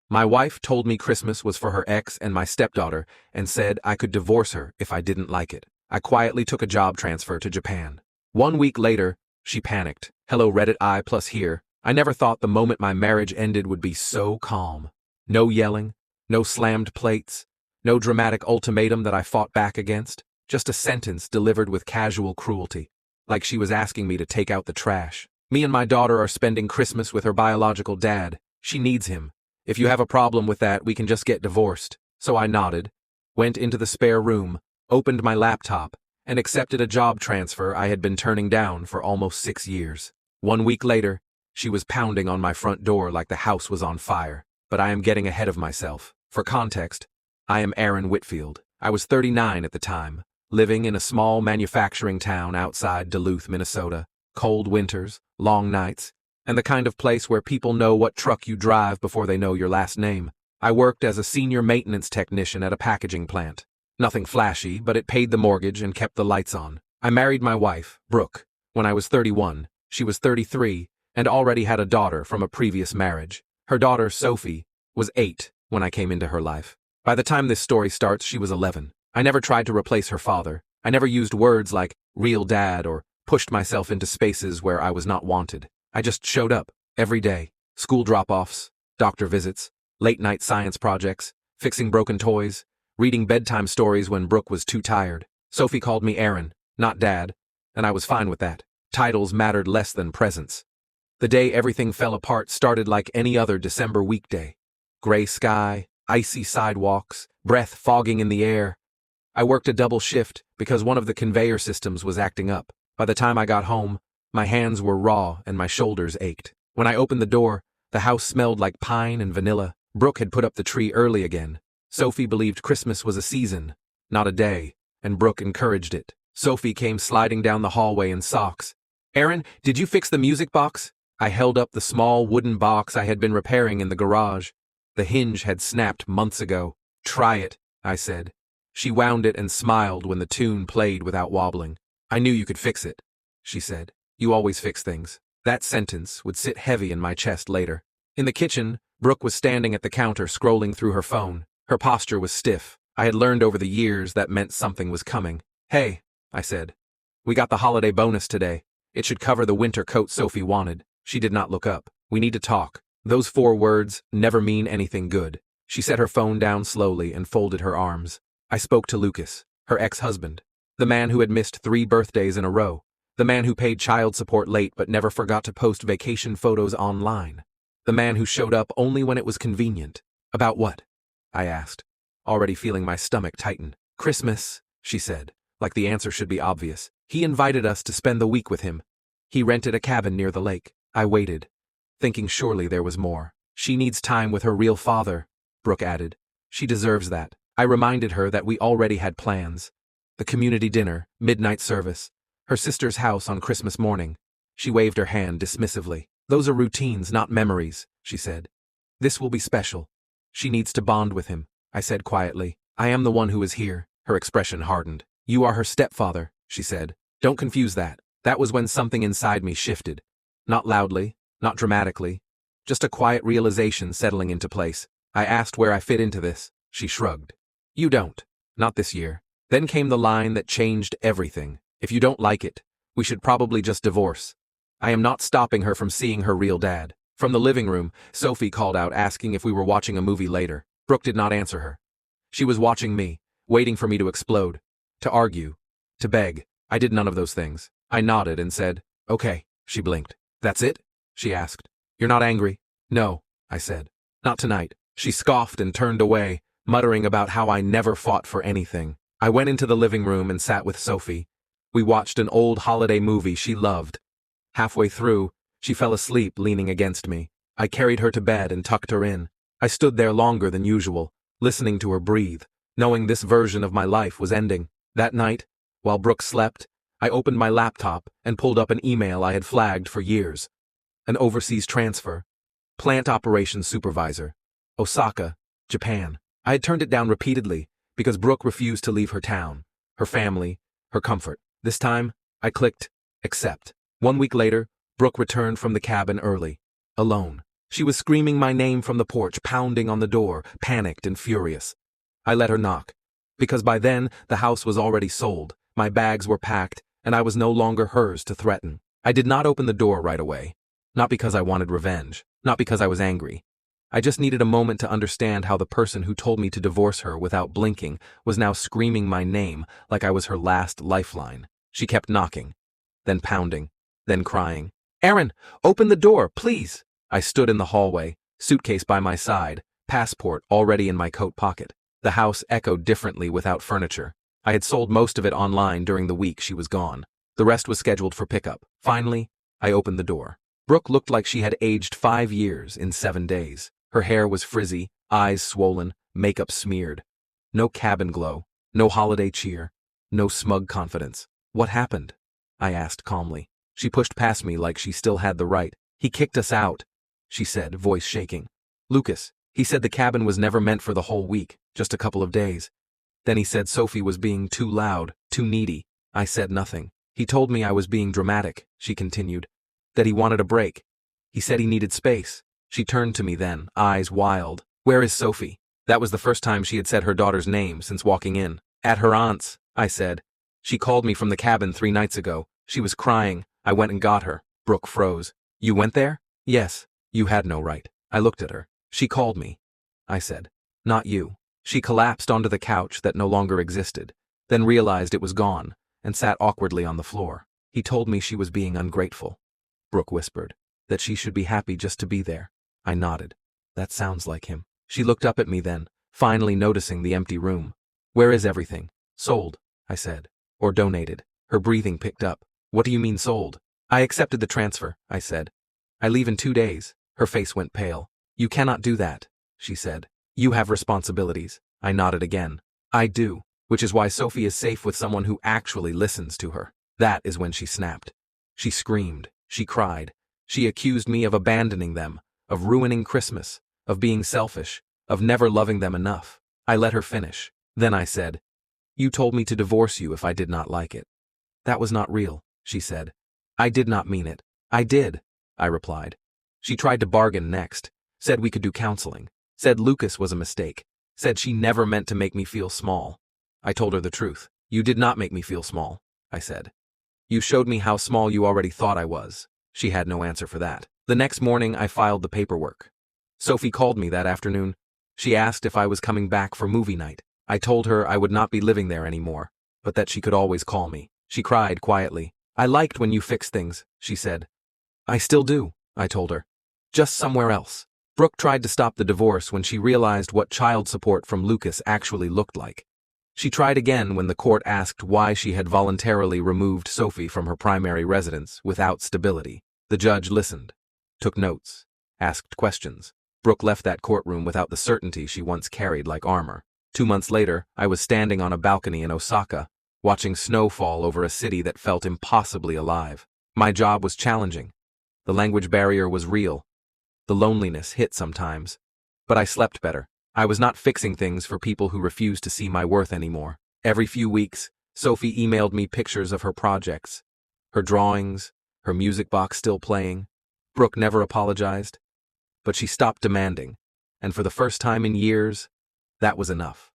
My wife told me Christmas was for her ex and my stepdaughter and said I could divorce her if I didn't like it. I quietly took a job transfer to Japan. 1 week later, she panicked. Hello Reddit I plus here. I never thought the moment my marriage ended would be so calm. No yelling, no slammed plates, no dramatic ultimatum that I fought back against. Just a sentence delivered with casual cruelty. Like she was asking me to take out the trash. Me and my daughter are spending Christmas with her biological dad. She needs him. If you have a problem with that, we can just get divorced. So I nodded, went into the spare room, opened my laptop, and accepted a job transfer I had been turning down for almost 6 years. 1 week later, she was pounding on my front door like the house was on fire. But I am getting ahead of myself. For context, I am Aaron Whitfield. I was 39 at the time, living in a small manufacturing town outside Duluth, Minnesota. Cold winters, long nights, and the kind of place where people know what truck you drive before they know your last name. I worked as a senior maintenance technician at a packaging plant. Nothing flashy, but it paid the mortgage and kept the lights on. I married my wife, Brooke, when I was 31. She was 33 and already had a daughter from a previous marriage. Her daughter, Sophie, was 8 when I came into her life. By the time this story starts, she was 11. I never tried to replace her father. I never used words like real dad or pushed myself into spaces where I was not wanted. I just showed up every day. School drop-offs, doctor visits, late-night science projects, fixing broken toys, reading bedtime stories when Brooke was too tired. Sophie called me Aaron, not Dad, and I was fine with that. Titles mattered less than presence. The day everything fell apart started like any other December weekday. Gray sky, icy sidewalks, breath fogging in the air. I worked a double shift because one of the conveyor systems was acting up. By the time I got home, my hands were raw and my shoulders ached. When I opened the door, the house smelled like pine and vanilla. Brooke had put up the tree early again. Sophie believed Christmas was a season, not a day, and Brooke encouraged it. Sophie came sliding down the hallway in socks. Aaron, did you fix the music box? I held up the small wooden box I had been repairing in the garage. The hinge had snapped months ago. Try it, I said. She wound it and smiled when the tune played without wobbling. I knew you could fix it, she said. You always fix things. That sentence would sit heavy in my chest later. In the kitchen, Brooke was standing at the counter scrolling through her phone. Her posture was stiff. I had learned over the years that meant something was coming. Hey, I said. We got the holiday bonus today. It should cover the winter coat Sophie wanted. She did not look up. We need to talk. Those 4 words never mean anything good. She set her phone down slowly and folded her arms. I spoke to Lucas, her ex-husband. The man who had missed 3 birthdays in a row. The man who paid child support late but never forgot to post vacation photos online. The man who showed up only when it was convenient. About what? I asked, already feeling my stomach tighten. Christmas, she said, like the answer should be obvious. He invited us to spend the week with him. He rented a cabin near the lake. I waited, thinking surely there was more. She needs time with her real father, Brooke added. She deserves that. I reminded her that we already had plans. The community dinner, midnight service, her sister's house on Christmas morning. She waved her hand dismissively. Those are routines, not memories, she said. This will be special. She needs to bond with him, I said quietly. I am the one who is here. Her expression hardened. You are her stepfather, she said. Don't confuse that. That was when something inside me shifted. Not loudly, not dramatically. Just a quiet realization settling into place. I asked where I fit into this. She shrugged. You don't. Not this year. Then came the line that changed everything. If you don't like it, we should probably just divorce. I am not stopping her from seeing her real dad. From the living room, Sophie called out asking if we were watching a movie later. Brooke did not answer her. She was watching me, waiting for me to explode, to argue, to beg. I did none of those things. I nodded and said, okay. She blinked. That's it? She asked. You're not angry? No, I said. Not tonight. She scoffed and turned away, muttering about how I never fought for anything. I went into the living room and sat with Sophie. We watched an old holiday movie she loved. Halfway through, she fell asleep leaning against me. I carried her to bed and tucked her in. I stood there longer than usual, listening to her breathe, knowing this version of my life was ending. That night, while Brooke slept, I opened my laptop and pulled up an email I had flagged for years. An overseas transfer. Plant operations supervisor. Osaka, Japan. I had turned it down repeatedly because Brooke refused to leave her town, her family, her comfort. This time, I clicked accept. 1 week later, Brooke returned from the cabin early, alone. She was screaming my name from the porch, pounding on the door, panicked and furious. I let her knock, because by then the house was already sold, my bags were packed, and I was no longer hers to threaten. I did not open the door right away. Not because I wanted revenge, not because I was angry. I just needed a moment to understand how the person who told me to divorce her without blinking was now screaming my name like I was her last lifeline. She kept knocking, then pounding, then crying. "Aaron, open the door, please!" I stood in the hallway, suitcase by my side, passport already in my coat pocket. The house echoed differently without furniture. I had sold most of it online during the week she was gone. The rest was scheduled for pickup. Finally, I opened the door. Brooke looked like she had aged 5 years in 7 days. Her hair was frizzy, eyes swollen, makeup smeared. No cabin glow, no holiday cheer, no smug confidence. "What happened?" I asked calmly. She pushed past me like she still had the right. "He kicked us out," she said, voice shaking. "Lucas, he said the cabin was never meant for the whole week, just a couple of days. Then he said Sophie was being too loud, too needy." I said nothing. "He told me I was being dramatic," she continued, "that he wanted a break. He said he needed space." She turned to me then, eyes wild. "Where is Sophie?" That was the first time she had said her daughter's name since walking in. "At her aunt's," I said. "She called me from the cabin 3 nights ago. She was crying. I went and got her." Brooke froze. "You went there?" "Yes. You had no right." I looked at her. "She called me," I said. "Not you." She collapsed onto the couch that no longer existed, then realized it was gone, and sat awkwardly on the floor. "He told me she was being ungrateful," Brooke whispered, "that she should be happy just to be there." I nodded. "That sounds like him." She looked up at me then, finally noticing the empty room. "Where is everything?" "Sold," I said. "Or donated." Her breathing picked up. "What do you mean sold?" "I accepted the transfer," I said. "I leave in 2 days." Her face went pale. "You cannot do that," she said. "You have responsibilities." I nodded again. "I do, which is why Sophie is safe with someone who actually listens to her." That is when she snapped. She screamed. She cried. She accused me of abandoning them, of ruining Christmas, of being selfish, of never loving them enough. I let her finish. Then I said, "You told me to divorce you if I did not like it." "That was not real," she said. "I did not mean it." "I did," I replied. She tried to bargain next, said we could do counseling, said Lucas was a mistake, said she never meant to make me feel small. I told her the truth. "You did not make me feel small," I said. "You showed me how small you already thought I was." She had no answer for that. The next morning I filed the paperwork. Sophie called me that afternoon. She asked if I was coming back for movie night. I told her I would not be living there anymore, but that she could always call me. She cried quietly. "I liked when you fixed things," she said. "I still do," I told her. "Just somewhere else." Brooke tried to stop the divorce when she realized what child support from Lucas actually looked like. She tried again when the court asked why she had voluntarily removed Sophie from her primary residence without stability. The judge listened, took notes, asked questions. Brooke left that courtroom without the certainty she once carried like armor. 2 months later, I was standing on a balcony in Osaka, watching snow fall over a city that felt impossibly alive. My job was challenging. The language barrier was real. The loneliness hit sometimes. But I slept better. I was not fixing things for people who refused to see my worth anymore. Every few weeks, Sophie emailed me pictures of her projects, her drawings, her music box still playing. Brooke never apologized, but she stopped demanding, and for the first time in years, that was enough.